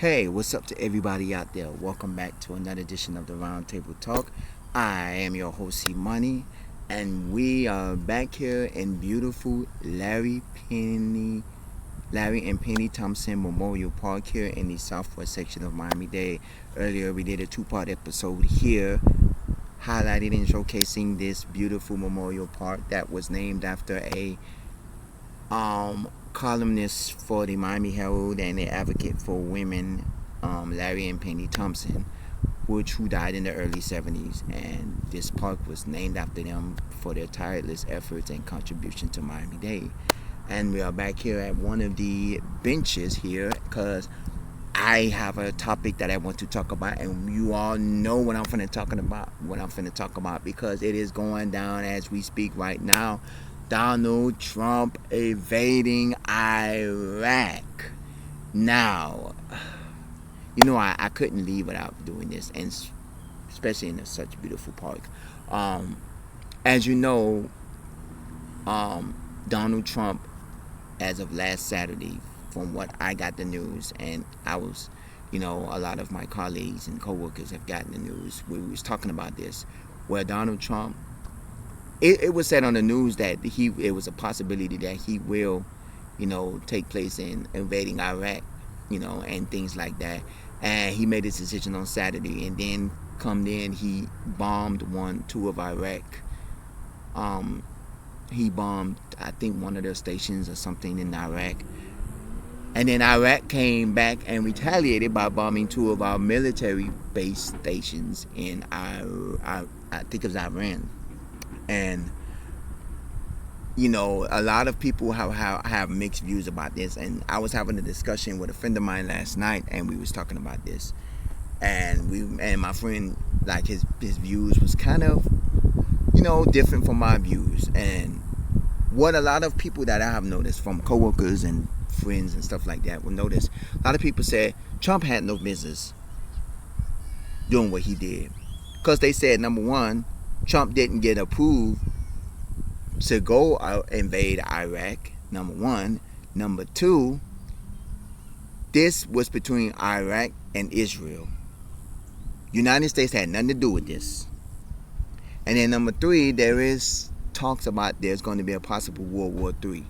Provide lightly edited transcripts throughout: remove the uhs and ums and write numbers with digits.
Hey, what's up to everybody out there? Welcome back to another edition of the Roundtable Talk. I am your host, Money, and we are back here in beautiful Larry and Penny Thompson Memorial Park here in the southwest section of Miami-Dade. Earlier, we did a two-part episode here, highlighting and showcasing this beautiful memorial park that was named after a columnist for the Miami Herald and an advocate for women, Larry and Penny Thompson, who died in the early 70s. And this park was named after them for their tireless efforts and contribution to Miami-Dade. And we are back here at one of the benches here because I have a topic that I want to talk about, and you all know what I'm finna talk about because it is going down as we speak right now. Donald Trump invading Iraq. Now, I couldn't leave without doing this, and especially in such a beautiful park. As you know, Donald Trump, as of last Saturday, from what I got the news, and I was, a lot of my colleagues and coworkers have gotten the news. We was talking about this, where Donald Trump. It was said on the news that it was a possibility that he will, take place in invading Iraq, and things like that. And he made his decision on Saturday, and then he bombed two of Iraq. He bombed, I think, one of their stations or something in Iraq. And then Iraq came back and retaliated by bombing two of our military base stations in I think it was Iran. And a lot of people have mixed views about this, and I was having a discussion with a friend of mine last night, and we was talking about this, and my friend, like, his views was kind of different from my views. And what a lot of people that I have noticed from coworkers and friends and stuff like that will notice, a lot of people said Trump had no business doing what he did, because they said, number one, Trump didn't get approved to go invade Iraq, number one. Number two, this was between Iraq and Israel. United States had nothing to do with this. And then number three, there is talks about there's going to be a possible World War III.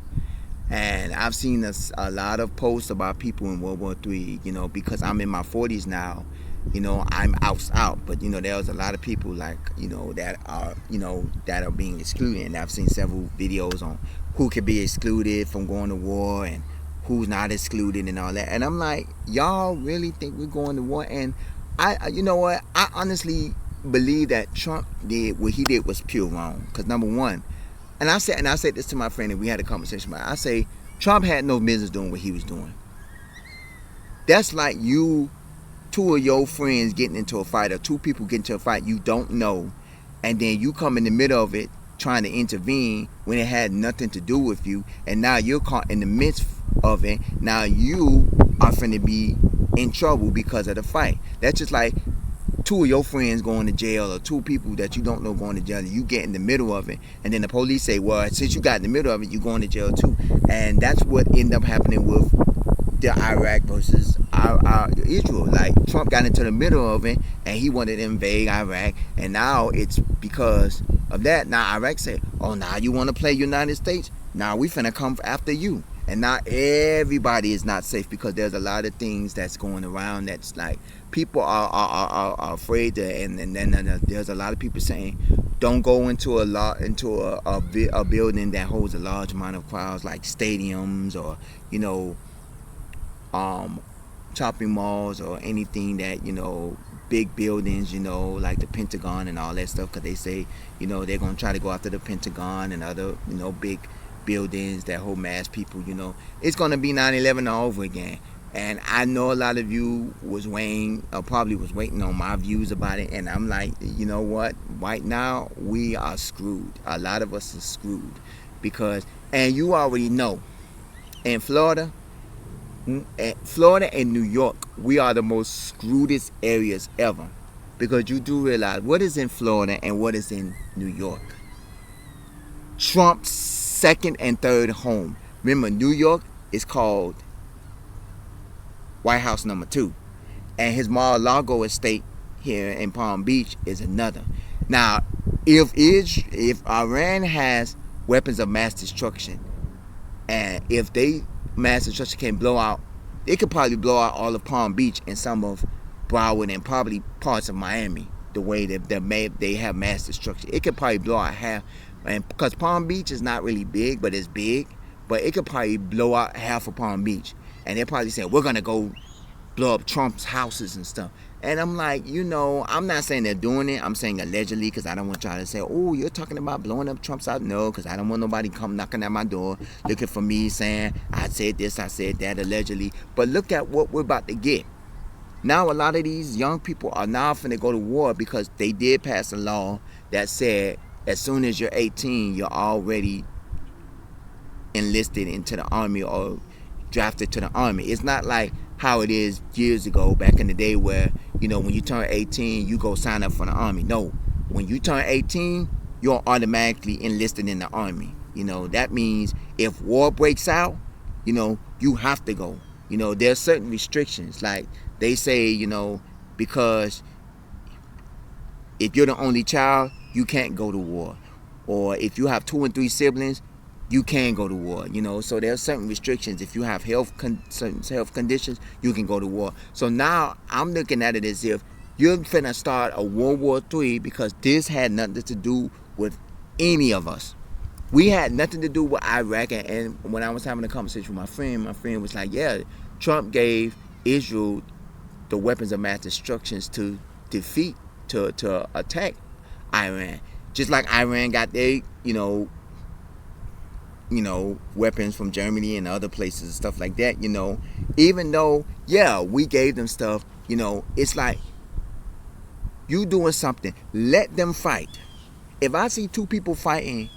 And I've seen a lot of posts about people in World War III, because I'm in my 40s now. I'm out, but there's a lot of people that are being excluded, and I've seen several videos on who could be excluded from going to war and who's not excluded and all that. And I'm like, y'all really think we're going to war? And I honestly believe that Trump did what he did was pure wrong. Because number one, and I said this to my friend, and we had a conversation about it. I say Trump had no business doing what he was doing. That's like two of your friends getting into a fight, or two people getting into a fight you don't know, and then you come in the middle of it trying to intervene when it had nothing to do with you, and now you're caught in the midst of it. Now you are finna be in trouble because of the fight. That's just like two of your friends going to jail, or two people that you don't know going to jail, and you get in the middle of it, and then the police say, well, since you got in the middle of it, you're going to jail too. And that's what ended up happening with the Iraq versus Israel. Like, Trump got into the middle of it, and he wanted to invade Iraq, and now it's because of that. Now Iraq said, oh, now you want to play United States? Now we finna come after you. And now everybody is not safe, because there's a lot of things that's going around that's like people are afraid to, and then there's a lot of people saying don't go into a building that holds a large amount of crowds, like stadiums or shopping malls or anything that big buildings, like the Pentagon and all that stuff, because they say they're going to try to go after the Pentagon and other big buildings that hold mass people. It's going to be 9/11 all over again. And I know a lot of you probably was waiting on my views about it, and I'm like, you know what, right now we are screwed. A lot of us are screwed, because, and you already know, in Florida and New York, we are the most screwedest areas ever, because you do realize what is in Florida and what is in New York. Trump's second and third home. Remember, New York is called White House number 2. and his Mar-a-Lago estate here in Palm Beach is another. Now, if Iran has weapons of mass destruction, and if they mass destruction can blow out, it could probably blow out all of Palm Beach and some of Broward and probably parts of Miami. The way that they have mass destruction, it could probably blow out half. And because Palm Beach is not really big, but it's big, but it could probably blow out half of Palm Beach. And they're probably saying, we're gonna go blow up Trump's houses and stuff. And I'm like, I'm not saying they're doing it. I'm saying allegedly, because I don't want y'all to say, oh, you're talking about blowing up Trump's house. No, because I don't want nobody come knocking at my door looking for me saying, I said this, I said that, allegedly. But look at what we're about to get. Now a lot of these young people are now finna go to war because they did pass a law that said as soon as you're 18, you're already enlisted into the army or drafted to the army. It's not like how it is years ago, back in the day, where when you turn 18 you go sign up for the army. No, when you turn 18 you're automatically enlisted in the army. That means if war breaks out, you have to go. There's certain restrictions, like they say, because if you're the only child, you can't go to war, or if you have 2 and 3 siblings, you can go to war. So there are certain restrictions. If you have certain health conditions, you can go to war. So now I'm looking at it as if you're finna start a World War III, because this had nothing to do with any of us. We had nothing to do with Iraq. And when I was having a conversation with my friend was like, yeah, Trump gave Israel the weapons of mass destruction to to attack Iran. Just like Iran got their, weapons from Germany and other places and stuff like that, even though, yeah, we gave them stuff, it's like, you doing something, let them fight. If I see 2 people fighting,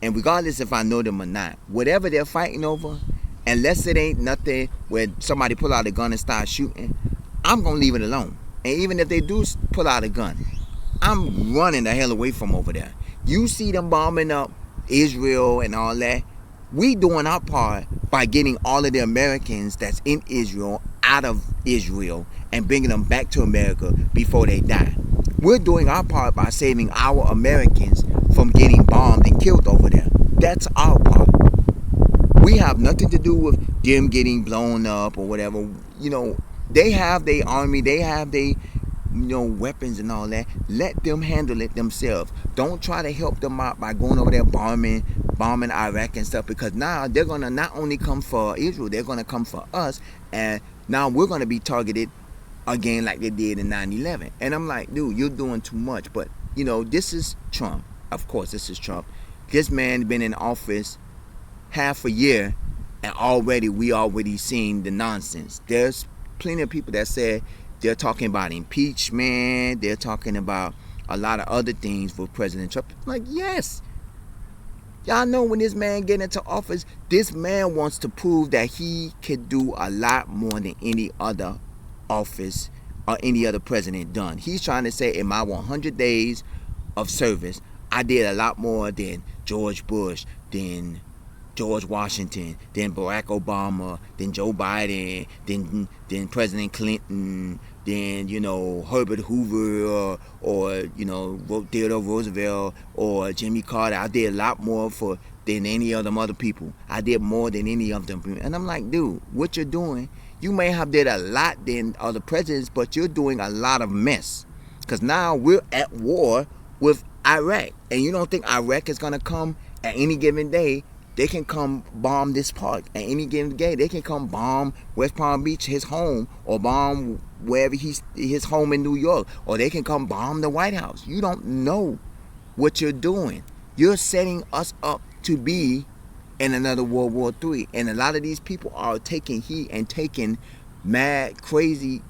and regardless if I know them or not, whatever they're fighting over, unless it ain't nothing where somebody pull out a gun and start shooting, I'm gonna leave it alone. And even if they do pull out a gun, I'm running the hell away from over there. You see them bombing up Israel and all that. We doing our part by getting all of the Americans that's in Israel out of Israel and bringing them back to America before they die. We're doing our part by saving our Americans from getting bombed and killed over there. That's our part. We have nothing to do with them getting blown up or whatever. They have their army, they have their weapons and all that. Let them handle it themselves. Don't try to help them out by going over there bombing Iraq and stuff, because now they're gonna not only come for Israel, they're gonna come for us, and now we're gonna be targeted again like they did in 9/11. And I'm like, dude, you're doing too much. But this is Trump. Of course, this is Trump. This man been in office half a year, and we already seen the nonsense. There's plenty of people that said they're talking about impeachment, they're talking about a lot of other things for President Trump. Like, yes, y'all know when this man get into office, this man wants to prove that he can do a lot more than any other office or any other president done. He's trying to say, in my 100 days of service, I did a lot more than George Bush, than George Washington, then Barack Obama, then Joe Biden, then President Clinton, then Herbert Hoover, or Theodore Roosevelt, or Jimmy Carter. I did a lot more than any of them other people. I did more than any of them. And I'm like, dude, what you're doing, you may have did a lot than other presidents, but you're doing a lot of mess. Because now we're at war with Iraq, and you don't think Iraq is gonna come at any given day? They can come bomb this park at any given day. They can come bomb West Palm Beach, his home, or bomb wherever his home in New York, or they can come bomb the White House. You don't know what you're doing. You're setting us up to be in another World War III. And a lot of these people are taking heat and taking mad, crazy,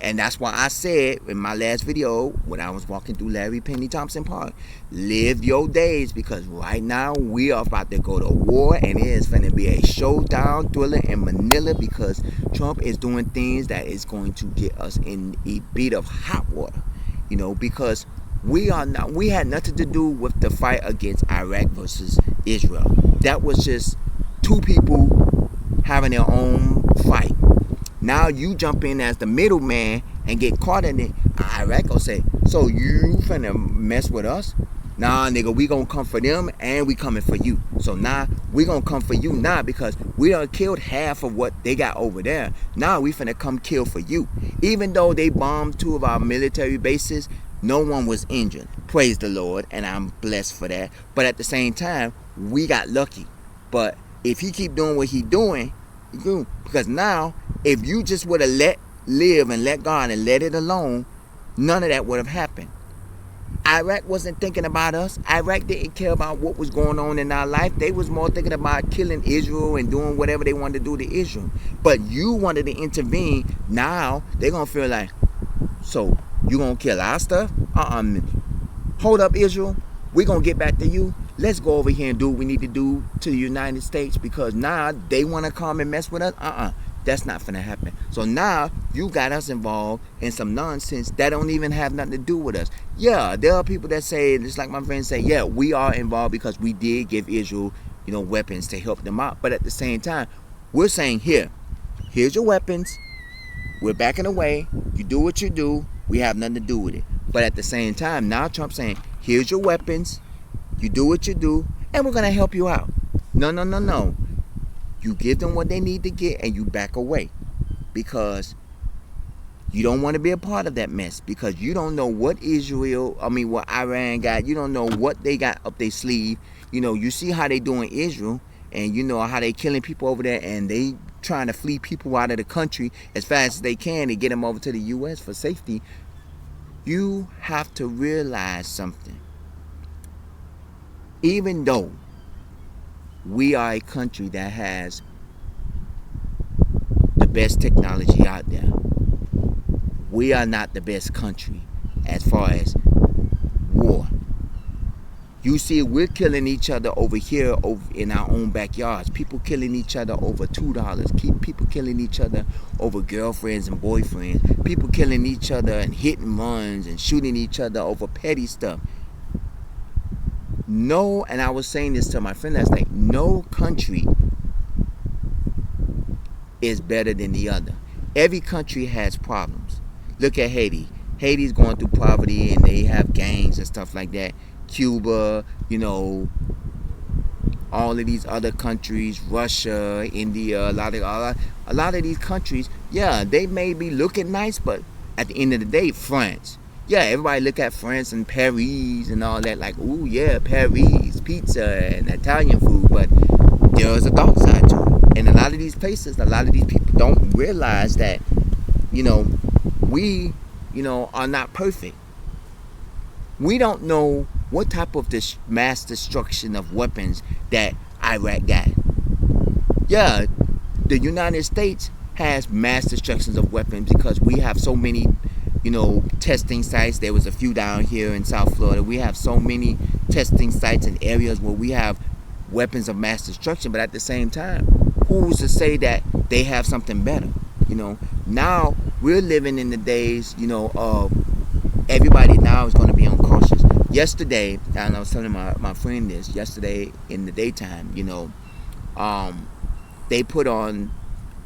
and that's why I said in my last video when I was walking through Larry Penny Thompson Park, live your days, because right now we are about to go to war, and it is going to be a showdown thriller in Manila, because Trump is doing things that is going to get us in a bit of hot water, because we had nothing to do with the fight against Iraq versus Israel. That was just 2 people having their own fight. Now you jump in as the middleman and get caught in it. Iraq will say, so you finna mess with us? Nah, nigga, we gonna come for them and we coming for you. So now we gonna come for you now because we done killed half of what they got over there. Now we finna come kill for you. Even though they bombed 2 of our military bases, no one was injured. Praise the Lord, and I'm blessed for that. But at the same time, we got lucky. But if he keep doing what he doing, because now if you just would have live and let God and let it alone, none of that would have happened. Iraq wasn't thinking about us. Iraq didn't care about what was going on in our life. They was more thinking about killing Israel and doing whatever they wanted to do to Israel. But you wanted to intervene. Now they're going to feel like, so you going to kill our stuff? Hold up, Israel. We're going to get back to you. Let's go over here and do what we need to do to the United States because now they want to come and mess with us. That's not finna happen. So now you got us involved in some nonsense that don't even have nothing to do with us. Yeah, there are people that say, just like my friends say, yeah, we are involved because we did give Israel, weapons to help them out. But at the same time, we're saying, here's your weapons. We're backing away. You do what you do. We have nothing to do with it. But at the same time, now Trump's saying, here's your weapons. You do what you do, and we're gonna help you out. No. You give them what they need to get and you back away because you don't want to be a part of that mess because you don't know what what Iran got. You don't know what they got up their sleeve. You see how they doing Israel and you know how they killing people over there and they trying to flee people out of the country as fast as they can to get them over to the U.S. for safety. You have to realize something. Even though we are a country that has the best technology out there, we are not the best country as far as war. You see, we're killing each other over here in our own backyards. People killing each other over $2. People killing each other over girlfriends and boyfriends. People killing each other and hitting runs and shooting each other over petty stuff. No, and I was saying this to my friend last night, no country is better than the other. Every country has problems. Look at Haiti. Haiti's going through poverty and they have gangs and stuff like that. Cuba, all of these other countries, Russia, India, a lot of these countries, yeah, they may be looking nice, but at the end of the day, France. Yeah, everybody look at France and Paris and all that like, ooh, yeah, Paris, pizza and Italian food, but there's a dark side to it. And a lot of these places, a lot of these people don't realize that, we, are not perfect. We don't know what type of mass destruction of weapons that Iraq got. Yeah, the United States has mass destructions of weapons because we have so many testing sites. There was a few down here in South Florida. We have so many testing sites and areas where we have weapons of mass destruction, but at the same time, who's to say that they have something better? Now we're living in the days, of everybody now is going to be on cautious. Yesterday, and I was telling my friend this, yesterday in the daytime, they put on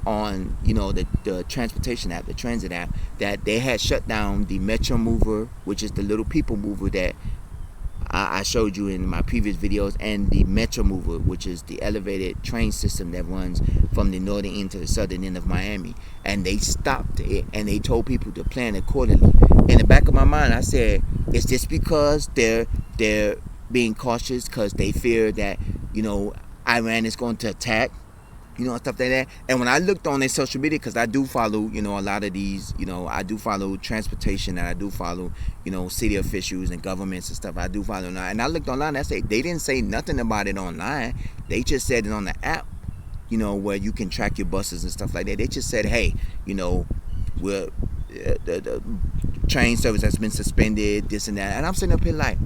the transportation app, the transit app, that they had shut down the Metro Mover, which is the little people mover that I showed you in my previous videos, and the Metro Mover, which is the elevated train system that runs from the northern end to the southern end of Miami. And they stopped it and they told people to plan accordingly. In the back of my mind, I said, is this because they're being cautious because they fear that Iran is going to attack, stuff like that? And when I looked on their social media, because I do follow, a lot of these, I do follow transportation and I do follow, city officials and governments and stuff. I do follow online. And I looked online, I said, they didn't say nothing about it online. They just said it on the app, where you can track your buses and stuff like that. They just said, hey, we're, the train service has been suspended, this and that. And I'm sitting up here like,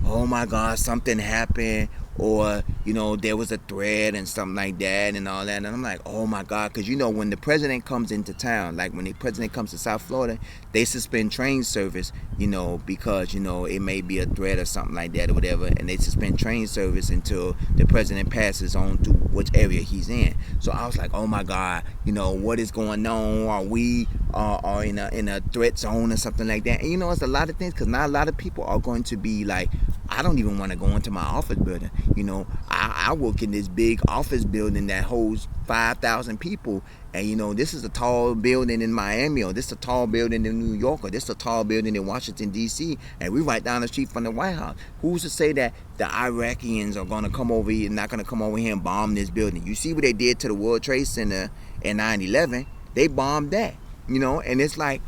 oh my God, something happened. or there was a threat and something like that and all that. And I'm like, oh my God, because when the president comes into town, like when the president comes to South Florida, they suspend train service, because it may be a threat or something like that or whatever, and they suspend train service until the president passes on to which area he's in. So I was like, oh my God, what is going on? Are we are in a threat zone or something like that? And it's a lot of things, because now a lot of people are going to be like, I don't even want to go into my office building. I work in this big office building that holds 5,000 people, and this is a tall building in Miami, or this is a tall building in New York, or this is a tall building in Washington D.C., and we right down the street from the White House. Who's to say that the Iraqis are going to come over here, not going to come over here and bomb this building? You see what they did to the World Trade Center in 9/11? They bombed that, and it's like,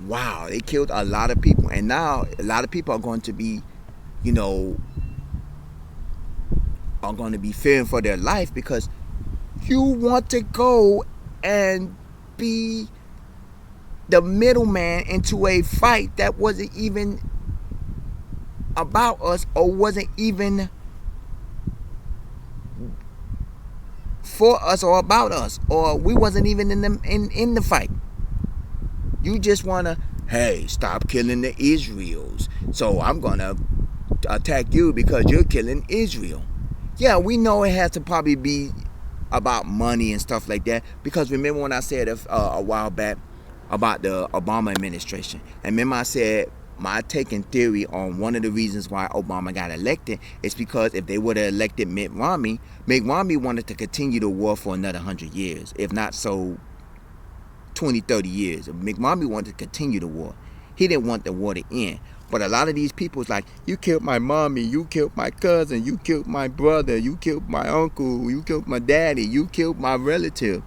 wow, they killed a lot of people, and now a lot of people are going to be fearing for their life, because you want to go and be the middleman into a fight that wasn't even about us, or wasn't even for us or about us, or we wasn't even in the fight. You just want to, hey, stop killing the Israels, so I'm going to attack you because you're killing Israel. Yeah, we know it has to probably be about money and stuff like that, because remember when I said a while back about the Obama administration, and remember I said my take and theory on one of the reasons why Obama got elected is because if they would have elected Mitt Romney wanted to continue the war for another 100 years, if not so 20, 30 years. Mitt Romney wanted to continue the war. He didn't want the war to end. But a lot of these people is like, you killed my mommy, you killed my cousin, you killed my brother, you killed my uncle, you killed my daddy, you killed my relative.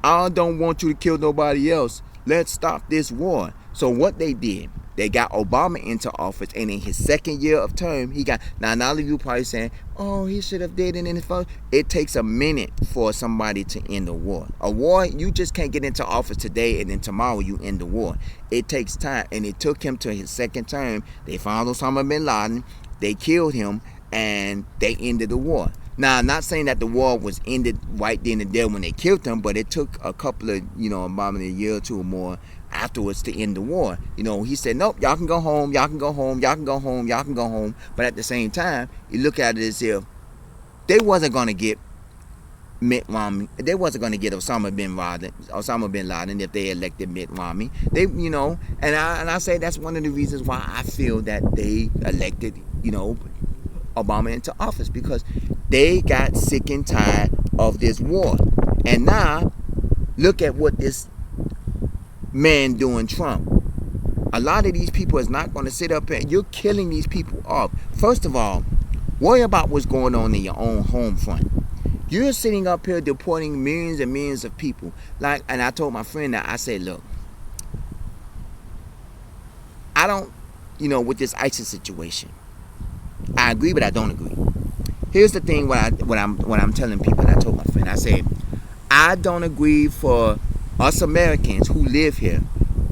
I don't want you to kill nobody else. Let's stop this war. So what they did, they got Obama into office, and in his second year of term, he got, now all of you probably saying, oh, he should have did it in his first. It takes a minute for somebody to end a war. A war, you just can't get into office today and then tomorrow you end the war. It takes time, and it took him to his second term. They found Osama bin Laden, they killed him, and they ended the war. Now, I'm not saying that the war was ended right then and there when they killed him, but it took a couple of, about a year or two or more afterwards to end the war. He said, nope, y'all can go home, y'all can go home, y'all can go home, y'all can go home. But at the same time, you look at it as if they wasn't going to get Mitt Romney, they wasn't going to get Osama bin Laden if they elected Mitt Romney. They, and I say that's one of the reasons why I feel that they elected, Obama into office, because they got sick and tired of this war. And now, look at what this man doing, Trump. A lot of these people is not going to sit up and you're killing these people off. First of all, worry about what's going on in your own home front. You're sitting up here deporting millions and millions of people. And I told my friend that, I said, look, I don't, with this ISIS situation, I agree, but I don't agree. Here's the thing, what I'm telling people, and I told my friend, I said, I don't agree for us Americans who live here.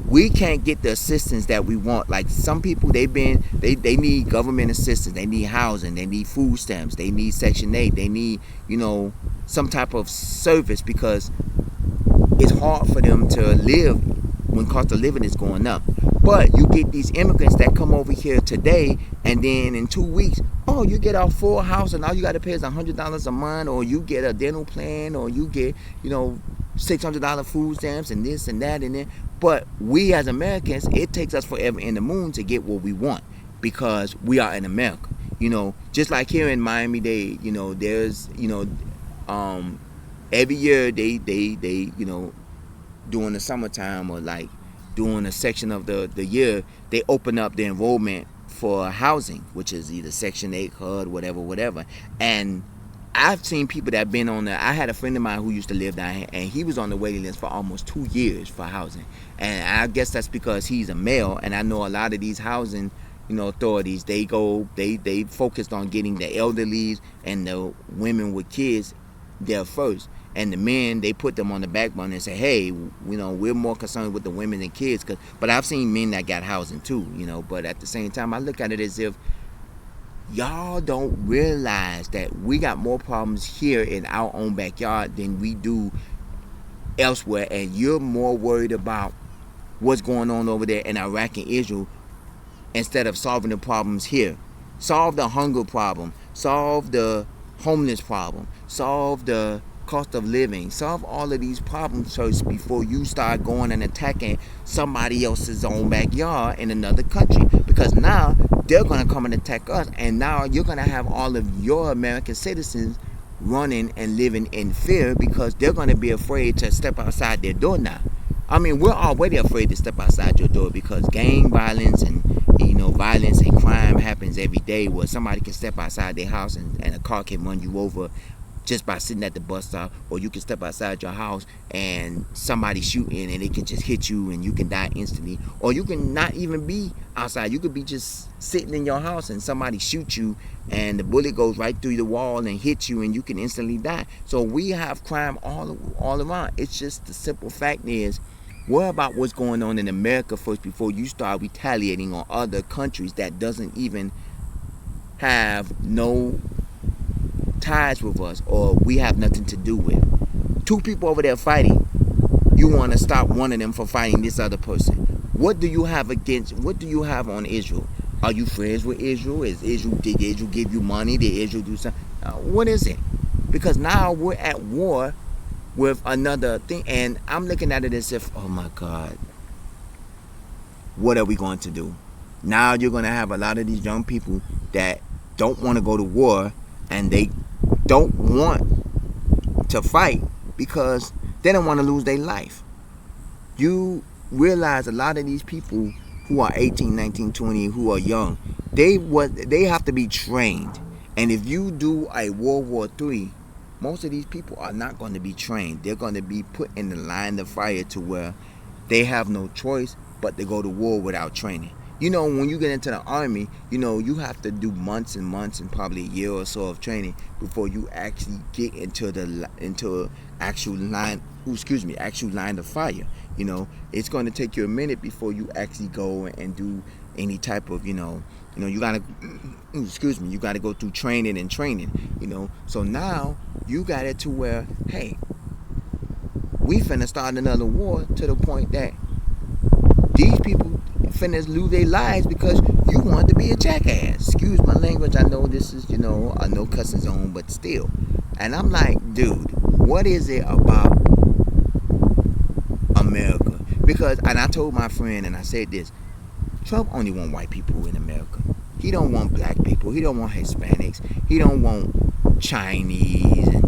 We can't get the assistance that we want. Like some people, they need government assistance, they need housing, they need food stamps, they need Section 8, they need, some type of service, because it's hard for them to live when cost of living is going up. But you get these immigrants that come over here today, and then in 2 weeks, oh, you get a full house, and all you got to pay is $100 a month, or you get a dental plan, or you get, $600 food stamps, and this and that and that. But we as Americans, it takes us forever in the moon to get what we want, because we are in America. Just like here in Miami-Dade, there's, every year they during the summertime, or like during a section of the year, they open up the enrollment for housing, which is either Section 8, HUD, whatever. And I've seen people that have been on there. I had a friend of mine who used to live down here, and he was on the waiting list for almost 2 years for housing. And I guess that's because he's a male, and I know a lot of these housing authorities, they focused on getting the elderly and the women with kids there first. And the men, they put them on the back burner and say, hey, we're more concerned with the women and kids. But I've seen men that got housing too, but at the same time, I look at it as if Y'all don't realize that we got more problems here in our own backyard than we do elsewhere, and you're more worried about what's going on over there in Iraq and Israel instead of solving the problems here. Solve the hunger problem, solve the homeless problem, solve the cost of living, solve all of these problems first before you start going and attacking somebody else's own backyard in another country, because now they're going to come and attack us, and now you're going to have all of your American citizens running and living in fear because they're going to be afraid to step outside their door now. I mean, we're already afraid to step outside your door because gang violence and violence and crime happens every day, where somebody can step outside their house and a car can run you over just by sitting at the bus stop, or you can step outside your house and somebody shooting and it can just hit you and you can die instantly, or you can not even be outside, you could be just sitting in your house and somebody shoot you and the bullet goes right through the wall and hits you and you can instantly die. So we have crime all around. It's just the simple fact is, worry about what's going on in America first before you start retaliating on other countries that doesn't even have no ties with us, or we have nothing to do with. Two people over there fighting, you want to stop one of them from fighting this other person. What do you have on Israel? Are you friends with Israel? Did Israel give you money? Did Israel do something? What is it? Because now we're at war with another thing, and I'm looking at it as if, oh my God, what are we going to do? Now you're going to have a lot of these young people that don't want to go to war, and they don't want to fight because they don't want to lose their life. You realize a lot of these people who are 18, 19, 20, who are young, they have to be trained. And if you do a World War III, most of these people are not going to be trained. They're going to be put in the line of fire to where they have no choice but to go to war without training. When you get into the army, you have to do months and months and probably a year or so of training before you actually get into actual line of fire. It's going to take you a minute before you actually go and do any type of, you gotta go through training. So now you got it to where, hey, we finna start another war to the point that these people finna lose their lives because you want to be a jackass. Excuse my language. I know this is, a no cussing zone, but still. And I'm like, dude, what is it about America? Because, and I told my friend, and I said this, Trump only want white people in America. He don't want black people. He don't want Hispanics. He don't want Chinese. And,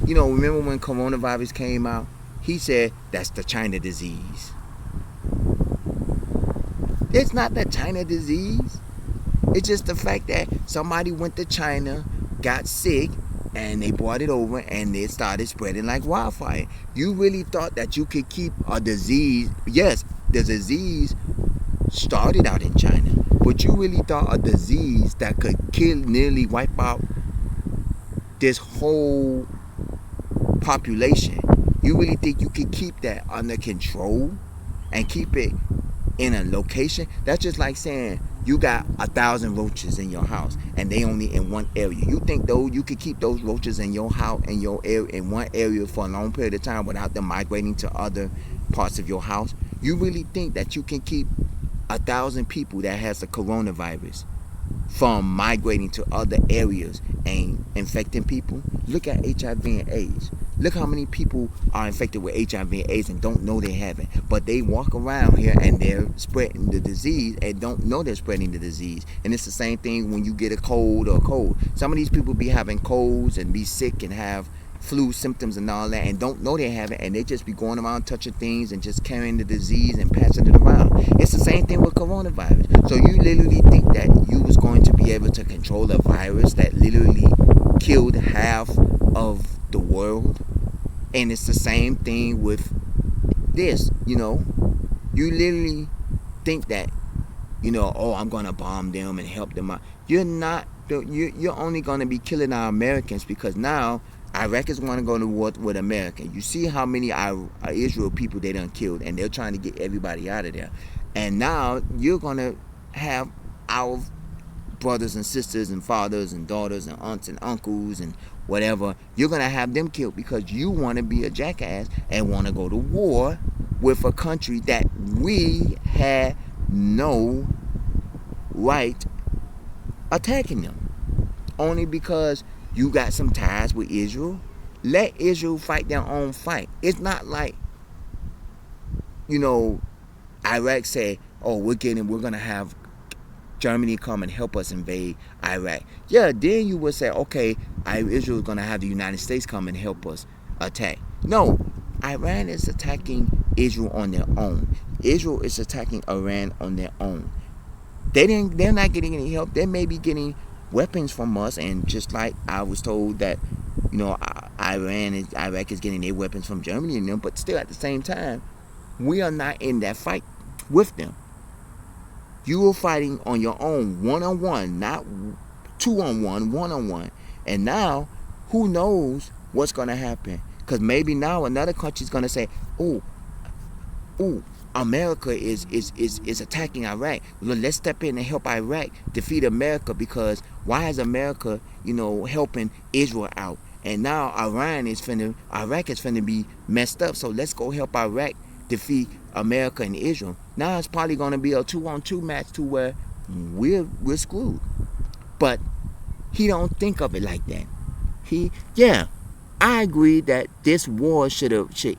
remember when coronavirus came out? He said, that's the China disease. It's not the China disease. It's just the fact that somebody went to China, got sick, and they brought it over and it started spreading like wildfire. You really thought that you could keep a disease? Yes, the disease started out in China, but you really thought a disease that could nearly wipe out this whole population, you really think you could keep that under control and keep it in a location? That's just like saying you got 1,000 roaches in your house and they only in one area. You think though you could keep those roaches in your house, in your area, in one area for a long period of time without them migrating to other parts of your house? You really think that you can keep 1,000 people that has the coronavirus from migrating to other areas and infecting people? Look at HIV and AIDS. Look how many people are infected with HIV and AIDS and don't know they have it. But they walk around here and they're spreading the disease and don't know they're spreading the disease. And it's the same thing when you get a cold or a cold. Some of these people be having colds and be sick and have flu symptoms and all that and don't know they have it, and they just be going around touching things and just carrying the disease and passing it around. It's the same thing with coronavirus. So you literally think that you was going to be able to control a virus that literally killed half of the world? And it's the same thing with this, you literally think that, I'm going to bomb them and help them out. You're not. You're only going to be killing our Americans, because now Iraq is going to go to war with America. You see how many Israel people they done killed, and they're trying to get everybody out of there. And now you're going to have our brothers and sisters and fathers and daughters and aunts and uncles and whatever, you're going to have them killed because you want to be a jackass and want to go to war with a country that we had no right attacking them. Only because you got some ties with Israel. Let Israel fight their own fight. It's not like, Iraq say, oh, we're going to have Germany come and help us invade Iraq. Yeah, then you would say, okay, Israel is going to have the United States come and help us attack. No, Iran is attacking Israel on their own. Israel is attacking Iran on their own. They're not getting any help. They may be getting weapons from us, and just like I was told that, Iraq is getting their weapons from Germany and them, but still at the same time, we are not in that fight with them. You are fighting on your own, one-on-one, not two-on-one, one-on-one. And now, who knows what's going to happen? Because maybe now another country is going to say, oh, America is attacking Iraq. Let's step in and help Iraq defeat America, because why is America, helping Israel out? And now Iraq is finna be messed up. So let's go help Iraq defeat America and Israel. Now it's probably gonna be a 2-on-2 match to where we're screwed. But he don't think of it like that. I agree that this war should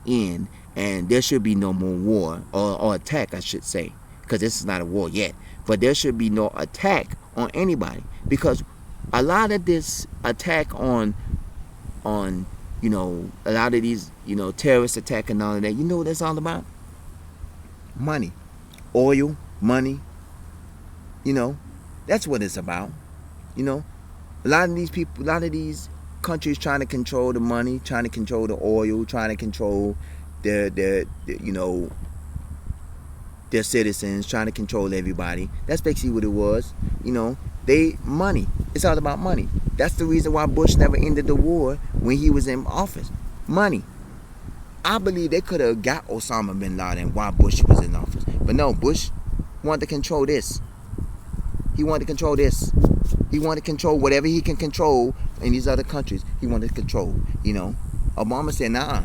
end, and there should be no more war or attack, I should say, because this is not a war yet. But there should be no attack on anybody, because a lot of this attack on a lot of these terrorist attack and all of that, what that's all about? Money, oil, money. That's what it's about. A lot of these people, a lot of these countries trying to control the money, trying to control the oil, trying to control their citizens, trying to control everybody. That's basically what it was. Money. It's all about money. That's the reason why Bush never ended the war when he was in office. Money. I believe they could have got Osama bin Laden while Bush was in office. But no, Bush wanted to control this. He wanted to control this. He wanted to control whatever he can control in these other countries. He wanted to control, Obama said, nah,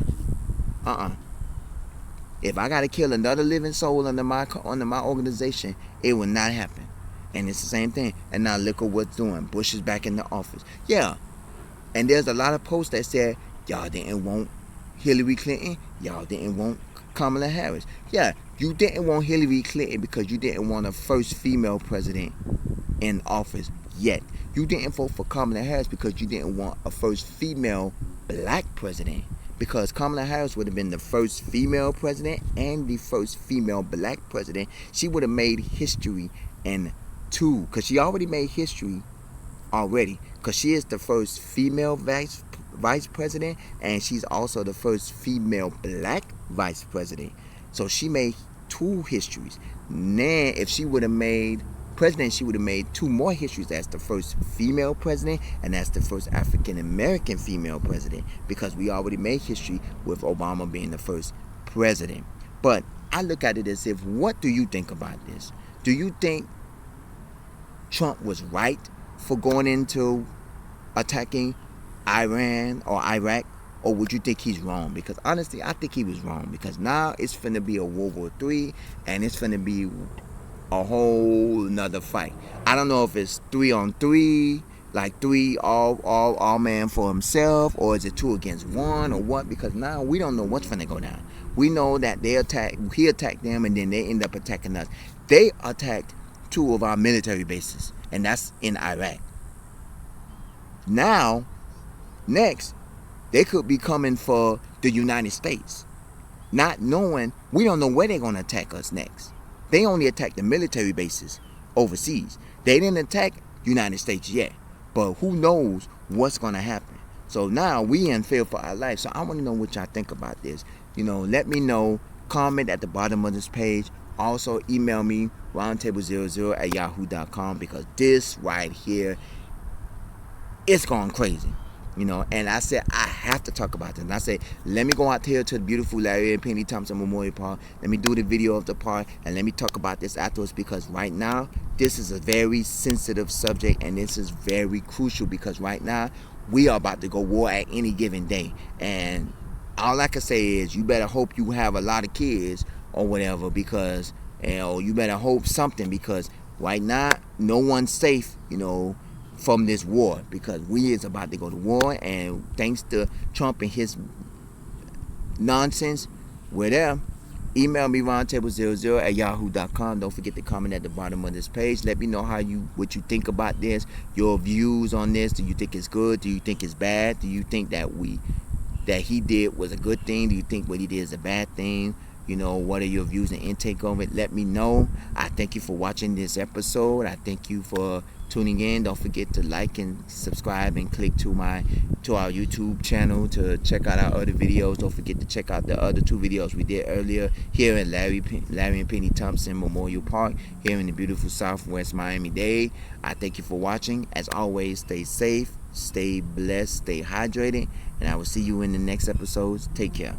if I got to kill another living soul under my organization, it will not happen. And it's the same thing. And now look at what's doing. Bush is back in the office. Yeah. And there's a lot of posts that said, y'all didn't want Hillary Clinton. Y'all didn't want Kamala Harris. Yeah, you didn't want Hillary Clinton because you didn't want a first female president in office yet. You didn't vote for Kamala Harris because you didn't want a first female black president. Because Kamala Harris would have been the first female president and the first female black president. She would have made history because she already made history already, because she is the first female vice president, and she's also the first female black vice president. So she made 2 histories. Now, if she would have made president, she would have made 2 more histories as the first female president and as the first African American female president, because we already made history with Obama being the first president. But I look at it as if, what do you think about this? Do you think Trump was right for going into attacking Iran or Iraq, or would you think he's wrong? Because honestly, I think he was wrong, because now it's finna be a World War III, and it's finna be a whole nother fight. I don't know if it's 3-on-3, like 3 all man for himself, or is it 2 against 1, or what? Because now we don't know what's finna go down. We know that he attacked them, and then they end up attacking us. They attacked 2 of our military bases, and that's in Iraq. Now, next, they could be coming for the United States, not knowing, we don't know where they're going to attack us next. They only attack the military bases overseas. They didn't attack United States yet, but who knows what's going to happen. So now we in fear for our life. So I want to know what y'all think about this. Let me know. Comment at the bottom of this page. Also email me roundtable00@yahoo.com, because this right here, it's going crazy. And I said, I have to talk about this. And I said, let me go out here to the beautiful Larry and Penny Thompson Memorial Park. Let me do the video of the park, and let me talk about this afterwards, because right now, this is a very sensitive subject, and this is very crucial because right now we are about to go war at any given day. And all I can say is you better hope you have a lot of kids or whatever, because you better hope something, because right now no one's safe, from this war, because we is about to go to war. And thanks to Trump and his nonsense, we're there. Email me roundtable00@yahoo.com. Don't forget to comment at the bottom of this page. Let me know what you think about this, your views on this. Do you think it's good? Do you think it's bad? Do you think that he did was a good thing? Do you think what he did is a bad thing? What are your views and intake of it? Let me know. I thank you for watching this episode. I thank you for tuning in. Don't forget to like and subscribe and click to our YouTube channel to check out our other videos. Don't forget to check out the other 2 videos we did earlier here in Larry and Penny Thompson Memorial Park here in the beautiful Southwest Miami-Dade. I thank you for watching. As always, stay safe, stay blessed, stay hydrated, and I will see you in the next episodes. Take care.